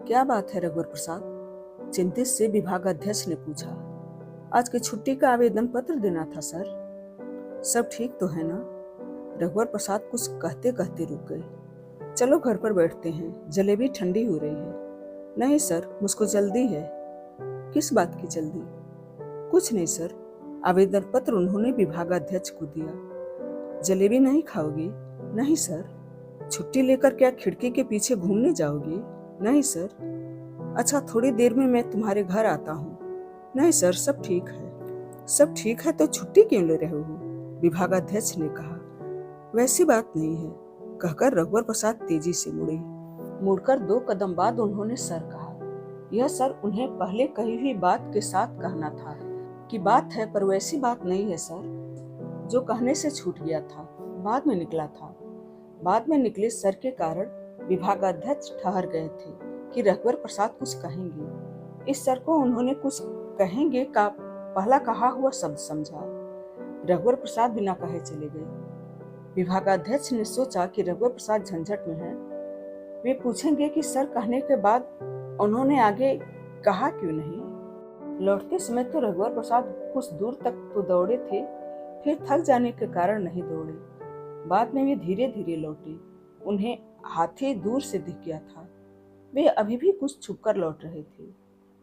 क्या बात है रघुवर प्रसाद? चिंतित से विभागाध्यक्ष ने पूछा। आज की छुट्टी का आवेदन पत्र देना था सर। सब ठीक तो है ना? रघुवर प्रसाद कुछ कहते कहते रुक गए। चलो घर पर बैठते हैं, जलेबी ठंडी हो रही है। नहीं सर, मुझको जल्दी है। किस बात की जल्दी? कुछ नहीं सर। आवेदन पत्र उन्होंने विभागाध्यक्ष को दिया। जलेबी नहीं खाओगी? नहीं सर। छुट्टी लेकर क्या खिड़की के पीछे घूमने जाओगी? नहीं सर। अच्छा, थोड़ी देर में मैं तुम्हारे घर आता हूँ। नहीं सर, सब ठीक है। सब ठीक है तो छुट्टी क्यों ले रहे हो? विभागाध्यक्ष ने कहा। वैसी बात नहीं है, कहकर रघुवर प्रसाद तेजी से मुड़े। मुड़कर 2 कदम बाद उन्होंने सर कहा। यह सर उन्हें पहले कही हुई बात के साथ कहना था कि बात है, पर वैसी बात नहीं है सर। जो कहने से छूट गया था, बाद में निकला था। बाद में निकले सर के कारण विभागाध्यक्ष ठहर गए थे कि रघुवर प्रसाद कुछ कहेंगे। इस सर को उन्होंने कुछ कहेंगे का पहला कहा हुआ शब्द समझा। रघुवर प्रसाद बिना कहे चले गए। विभागाध्यक्ष ने सोचा कि रघुवर प्रसाद झंझट में हैं। वे पूछेंगे कि सर कहने के बाद उन्होंने आगे कहा क्यों नहीं। लौटते समय तो रघुवर प्रसाद कुछ दूर तक तो दौड़े थे, फिर थक जाने के कारण नहीं दौड़े। बाद में वे धीरे धीरे लौटे। उन्हें हाथी दूर से दिख गया था। वे अभी भी कुछ छुपकर लौट रहे थे।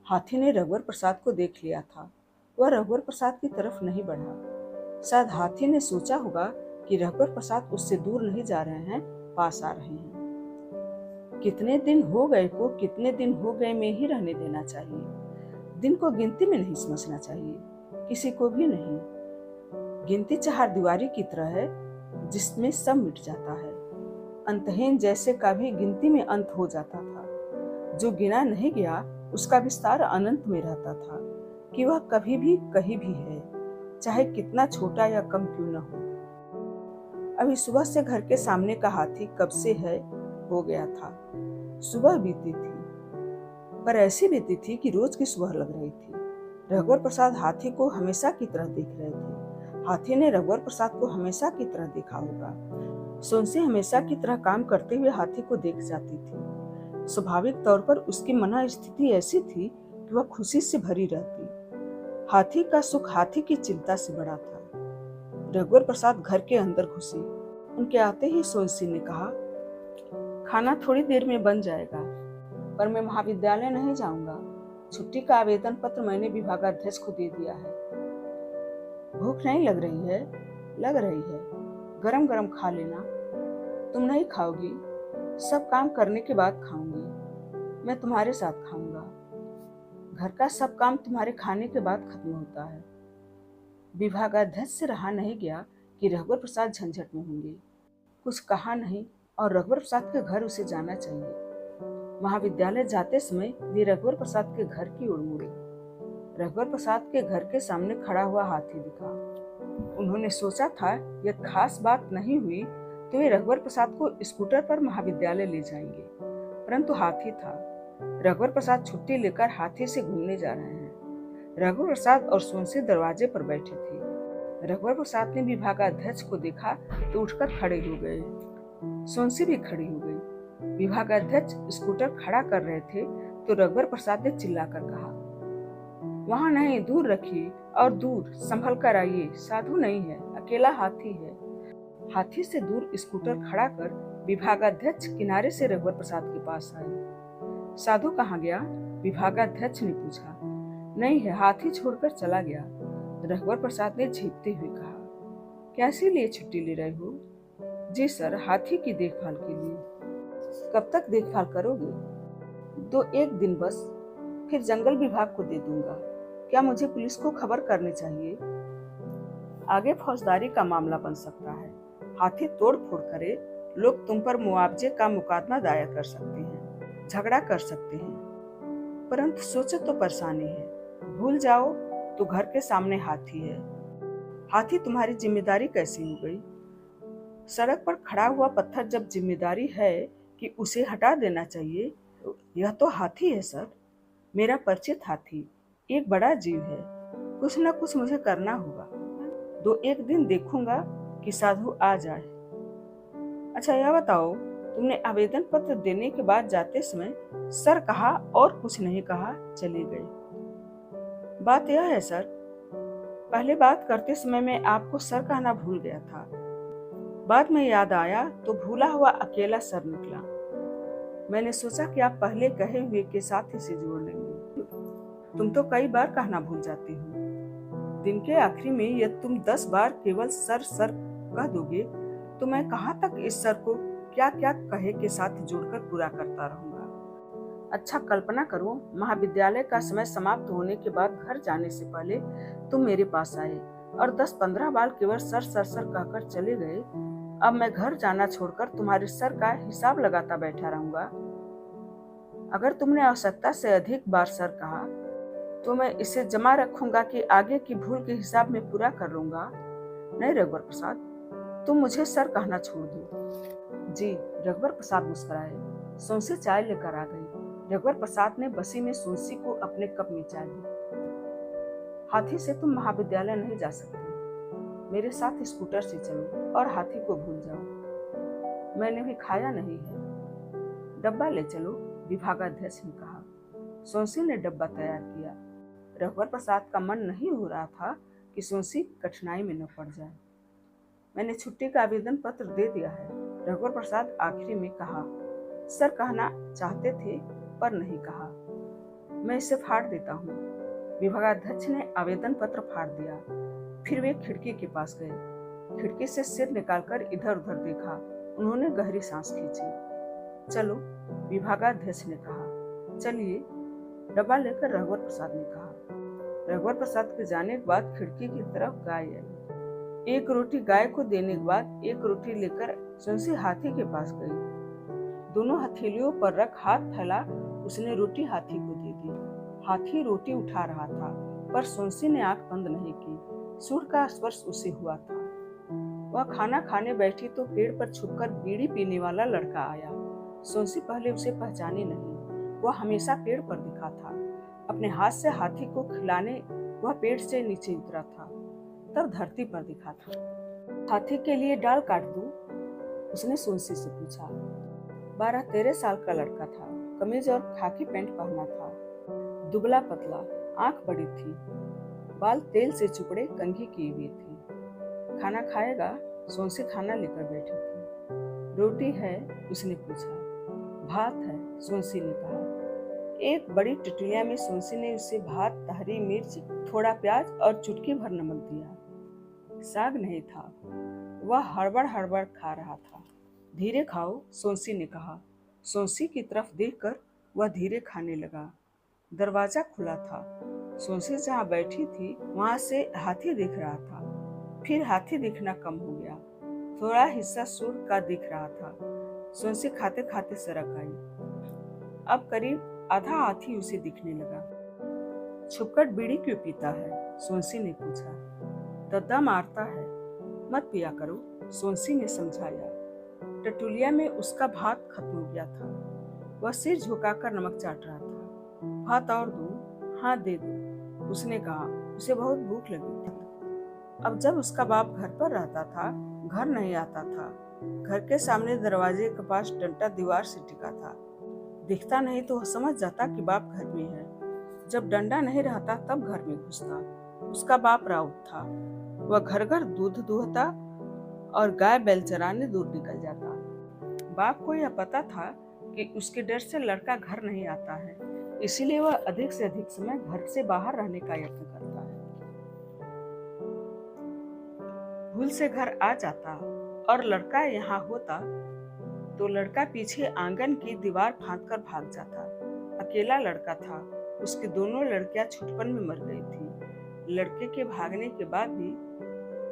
हाथी ने रघुवर प्रसाद को देख लिया था। वह रघुवर प्रसाद की तरफ नहीं बढ़ा। शायद हाथी ने सोचा होगा कि रघुवर प्रसाद उससे दूर नहीं जा रहे हैं, पास आ रहे हैं। कितने दिन हो गए में ही रहने देना चाहिए। दिन को गिनती में नहीं समझना चाहिए, किसी को भी नहीं। गिनती चारदीवारी की तरह है जिसमें सब मिट जाता है। अंतहीन जैसे का भी गिनती में अंत हो जाता था। जो गिना नहीं गया उसका विस्तार अनंत में रहता था कि वह कभी भी कहीं भी है, चाहे कितना छोटा या कम क्यों न हो। अभी सुबह से घर के सामने का हाथी कब से है हो गया था। सुबह बीती थी, पर ऐसी बीती थी कि रोज की सुबह लग रही थी। रघुवर प्रसाद हाथी को हमेशा की तरह देख रहे थे। हाथी ने रघुवर प्रसाद को हमेशा की तरह देखा होगा। सोनसी हमेशा की तरह काम करते हुए हाथी को देख जाती थी। स्वाभाविक तौर पर उसकी मनोस्थिति ऐसी थी कि वह खुशी से भरी रहती। हाथी का सुख हाथी की चिंता से बड़ा था। रघुवर प्रसाद घर के अंदर घुसे। उनके आते ही सोनसी ने कहा, खाना थोड़ी देर में बन जाएगा, पर मैं महाविद्यालय नहीं जाऊंगा। छुट्टी का आवेदन पत्र मैंने विभागाध्यक्ष को दे दिया है। भूख नहीं लग रही है? लग रही है, गरम गरम खा लेना। तुम नहीं खाओगी? सब काम करने के बाद खाऊंगी। मैं तुम्हारे साथ खाऊंगा। घर का सब काम तुम्हारे खाने के बाद खत्म होता है। विभागाध्यक्ष से रहा नहीं गया कि रघुवर प्रसाद झंझट में होंगे। कुछ कहा नहीं और रघुवर प्रसाद के घर उसे जाना चाहिए। महाविद्यालय जाते समय वे रघुवर प्रसाद के घर की ओर मुड़े। रघुवर प्रसाद के घर के सामने खड़ा हुआ हाथी दिखा। उन्होंने सोचा था यह खास बात नहीं हुई तो वे रघुवर प्रसाद को स्कूटर पर महाविद्यालय ले जाएंगे, परंतु हाथी था। रघुवर प्रसाद छुट्टी लेकर हाथी से घूमने जा रहे हैं। रघुवर प्रसाद और सोनसी दरवाजे पर बैठे थे। रघुवर प्रसाद ने विभागाध्यक्ष को देखा तो उठकर खड़े हो गए। सोनसी भी खड़ी हो गई। विभागाध्यक्ष स्कूटर खड़ा कर रहे थे तो रघुवर प्रसाद ने चिल्लाकर कहा, वहां नहीं, दूर रखिए और दूर संभल कर आइए। साधु नहीं है, अकेला हाथी है। हाथी से दूर स्कूटर खड़ा कर विभागाध्यक्ष किनारे से रघुवर प्रसाद के पास आए। साधु कहाँ गया? विभागाध्यक्ष ने पूछा। नहीं है, हाथी छोड़कर चला गया, रघुवर प्रसाद ने झेपते हुए कहा। कैसे लिए छुट्टी ले रहे हो? जी सर, हाथी की देखभाल के लिए। कब तक देखभाल करोगे? 1 दिन बस, फिर जंगल विभाग को दे दूंगा। क्या मुझे पुलिस को खबर करनी चाहिए? आगे फौजदारी का मामला बन सकता है। हाथी तोड़ फोड़ करे, लोग तुम पर मुआवजे का मुकदमा दायर कर सकते हैं, झगड़ा कर सकते हैं। परंतु सोचो तो परेशानी है। भूल जाओ तो घर के सामने हाथी है। हाथी तुम्हारी जिम्मेदारी कैसी हो गई? सड़क पर खड़ा हुआ पत्थर जब जिम्मेदारी है कि उसे हटा देना चाहिए, यह तो हाथी है सर, मेरा परिचित हाथी, एक बड़ा जीव है। कुछ न कुछ मुझे करना होगा। 1 दिन देखूंगा कि साधु आ जाए। अच्छा यह बताओ, तुमने आवेदन पत्र देने के बाद जाते समय सर कहा और कुछ नहीं कहा चली गई। बात यह है सर, पहले बात करते समय मैं आपको सर कहना भूल गया था। बाद में याद आया तो भूला हुआ अकेला सर निकला। मैंने सोचा कि आप पहले कहे हुए के साथ इसे जोड़ लेंगे। तुम तो कई बार कहना भूल जाती हो। दिन के आखिरी में यदि तुम 10 बार केवल सर सर कह दोगे तो मैं कहाँ तक इस सर को क्या क्या कहे के साथ जोड़कर पूरा करता रहूंगा। अच्छा कल्पना करो, महाविद्यालय का समय समाप्त होने के बाद घर जाने से पहले तुम मेरे पास आए और 10-15 बार केवल सर सर सर कहकर चले गए। अब मैं घर जाना छोड़कर तुम्हारे सर का हिसाब लगाता बैठा रहूंगा। अगर तुमने आवश्यकता से अधिक बार सर कहा तो मैं इसे जमा रखूंगा कि आगे की भूल के हिसाब में पूरा कर लूंगा। नहीं रघुवर प्रसाद, तुम मुझे सर कहना छोड़ दो। जी। रघुवर प्रसाद मुस्कुराए। सोनसी चाय लेकर आ गई। रघुवर प्रसाद ने बसी में सोनसी को अपने कप में चाय दी। हाथी से तुम महाविद्यालय नहीं जा सकते, मेरे साथ स्कूटर से चलो और हाथी को भूल जाओ। मैंने भी खाया नहीं है, डब्बा ले चलो, विभागाध्यक्ष ने कहा। सोनसी ने डब्बा तैयार किया। रघुवर प्रसाद का मन नहीं हो रहा था कि सोनसी कठिनाई में न पड़ जाए। मैंने छुट्टी का आवेदन पत्र दे दिया है, रघुवर प्रसाद आखिरी में कहा। सर कहना चाहते थे पर नहीं कहा। मैं इसे फाड़ देता हूँ। विभागाध्यक्ष ने आवेदन पत्र फाड़ दिया। फिर वे खिड़की के पास गए। खिड़की से सिर निकालकर इधर उधर देखा। उन्होंने गहरी सांस खींची। चलो, विभागाध्यक्ष ने कहा। चलिए, डब्बा लेकर रघुवर प्रसाद ने कहा। रघुवर प्रसाद के जाने के बाद खिड़की की तरफ गाय आई। एक रोटी गाय को देने के बाद एक रोटी लेकर सोनसी हाथी के पास गई। दोनों हथेलियों पर रख हाथ फैला उसने रोटी हाथी को दे दी। हाथी रोटी उठा रहा था पर सोनसी ने आंख बंद नहीं की। सूर्य का स्पर्श उसे हुआ था। वह खाना खाने बैठी तो पेड़ पर छुपकर बीड़ी पीने वाला लड़का आया। सोनसी पहले उसे पहचानी नहीं। वह हमेशा पेड़ पर दिखा था। अपने हाथ से हाथी को खिलाने वह पेड़ से नीचे उतरा था, तब धरती पर दिखा था। हाथी के लिए डाल काट दूं? उसने सोनसी से पूछा। 12-13 साल का लड़का था। कमीज और खाकी पैंट पहना था। दुबला पतला, आंख बड़ी थी, बाल तेल से चुपड़े कंघी किए हुए थे। खाना खाएगा? सोनसी खाना लेकर बैठी थी। रोटी है? उसने पूछा। भात है, सोनसी ने कहा। एक बड़ी टिटलिया में सोनसी ने उसे भात, हरी मिर्च, थोड़ा प्याज और चुटकी भर नमक दिया। साग नहीं था। वह हड़बड़ हड़बड़ खा रहा था। धीरे खाओ, सोनसी ने कहा। सोनसी की तरफ देखकर वह धीरे खाने लगा। दरवाजा खुला था। सोनसी जहाँ बैठी थी वहां से हाथी दिख रहा था। फिर हाथी दिखना कम हो गया। थोड़ा हिस्सा सूर्य का दिख रहा था। सोनसी खाते खाते सरक आई। अब करीब आधा हाथी उसे दिखने लगा। छुपकर बीड़ी क्यों पीता है? सोनसी ने पूछा। दद्दा मारता है, मत पिया करो, सोनसी ने समझाया। टटुलिया में उसका भात खत्म हो गया था। वह सिर झुकाकर नमक चाट रहा था। भात और दूं? हाँ दे दो, उसने कहा। उसे बहुत भूख लगी थी। अब जब उसका बाप घर पर रहता था, घर नहीं आता था। घर के सामने दरवाजे के पास डंडा दीवार से टिका था। दिखता नहीं तो वह समझ जाता कि बाप घर में है। जब डंडा नहीं रहता तब घर में घुसता। उसका बाप राउत था। वह घर घर दूध दुहता और गाय बैल चराने दूर निकल जाता। बाप को यह पता था कि उसके डर से लड़का घर नहीं आता है, इसीलिए वह अधिक से अधिक समय घर से बाहर रहने का यत्न करता है। भूल से घर आ जाता और लड़का यहाँ होता तो लड़का पीछे आंगन की दीवार फांदकर भाग जाता। अकेला लड़का था। उसकी दोनों लड़कियां छुटपन में मर गई थी। लड़के के भागने के बाद भी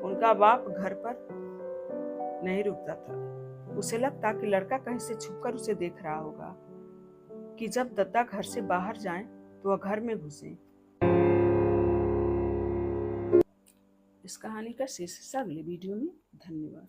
उनका बाप घर पर नहीं रुकता था। उसे लगता कि लड़का कहीं से छुपकर उसे देख रहा होगा कि जब दद्दा घर से बाहर जाएं तो वह घर में घुसे। इस कहानी का शेष हिस्सा अगले वीडियो में। धन्यवाद।